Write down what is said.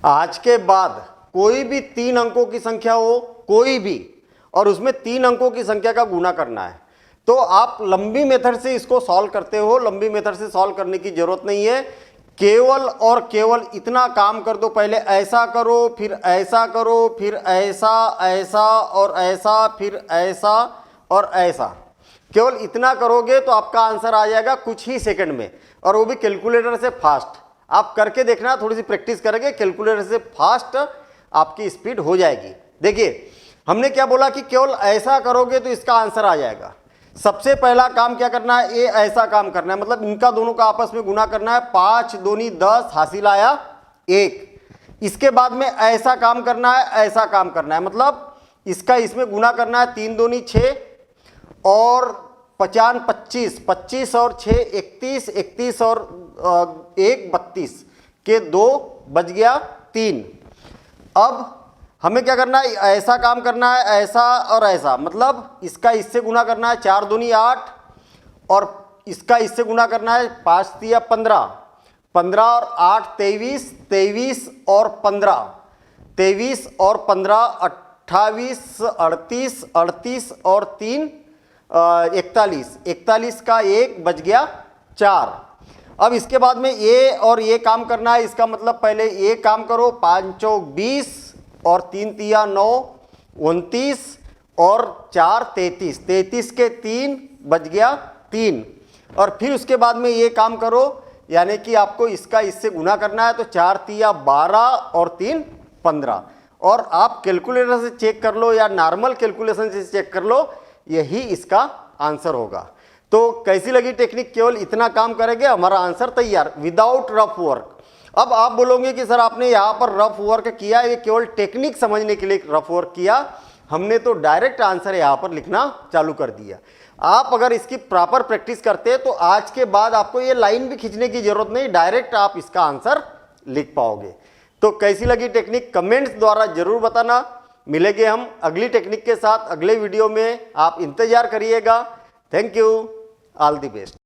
आज के बाद कोई भी 3 अंकों की संख्या हो, कोई भी, और उसमें 3 अंकों की संख्या का गुणा करना है, तो आप लंबी मेथड से इसको सॉल्व करते हो। लंबी मेथड से सॉल्व करने की जरूरत नहीं है, केवल और केवल इतना काम कर दो, पहले ऐसा करो, फिर ऐसा करो, फिर ऐसा, ऐसा और ऐसा, फिर ऐसा और ऐसा। केवल इतना करोगे तो आपका आंसर आ जाएगा कुछ ही सेकंड में, और वो भी कैलकुलेटर से फास्ट। आप करके देखना, थोड़ी सी प्रैक्टिस करेंगे, कैलकुलेटर से फास्ट आपकी स्पीड हो जाएगी। देखिए हमने क्या बोला कि केवल ऐसा करोगे तो इसका आंसर आ जाएगा। सबसे पहला काम क्या करना है, ये ऐसा काम करना है, मतलब इनका दोनों का आपस में गुना करना है। 5 दूनी 10, हासिल आया 1। इसके बाद में ऐसा काम करना है, ऐसा काम करना है, मतलब इसका इसमें गुना करना है। 3 दूनी 6 और 5 25, 25 और 6 31, 31 और 1 32 के 2 बच गया 3। अब हमें क्या करना है, ऐसा काम करना है, ऐसा और ऐसा, मतलब इसका इससे गुना करना है। 4 दूनी 8 और इसका इससे गुना करना है। 5 तिया 15, 15 और 8 23, 23 और 15, 23 और 15 28, 38, 38 और 3 41, 41 का 1 बच गया 4। अब इसके बाद में ये और ये काम करना है, इसका मतलब पहले ये काम करो। 5 चौक 20 और 3 तिया 9, 29 और 4 33, 33 के 3 बच गया 3। और फिर उसके बाद में ये काम करो, यानी कि आपको इसका इससे गुना करना है, तो 4 तिया 12 और 3 15। और आप कैलकुलेटर से चेक कर लो या नॉर्मल कैलकुलेशन से चेक कर लो, यही इसका आंसर होगा। तो कैसी लगी टेक्निक, केवल इतना काम करेंगे हमारा आंसर तैयार, विदाउट रफ वर्क। अब आप बोलोगे कि सर आपने यहाँ पर रफ वर्क किया, ये केवल टेक्निक समझने के लिए रफ वर्क किया, हमने तो डायरेक्ट आंसर यहाँ पर लिखना चालू कर दिया। आप अगर इसकी प्रॉपर प्रैक्टिस करते हैं तो आज के बाद आपको ये लाइन भी खींचने की जरूरत नहीं, डायरेक्ट आप इसका आंसर लिख पाओगे। तो कैसी लगी टेक्निक कमेंट्स द्वारा जरूर बताना। मिलेंगे हम अगली टेक्निक के साथ अगले वीडियो में, आप इंतजार करिएगा। Thank you, all the best.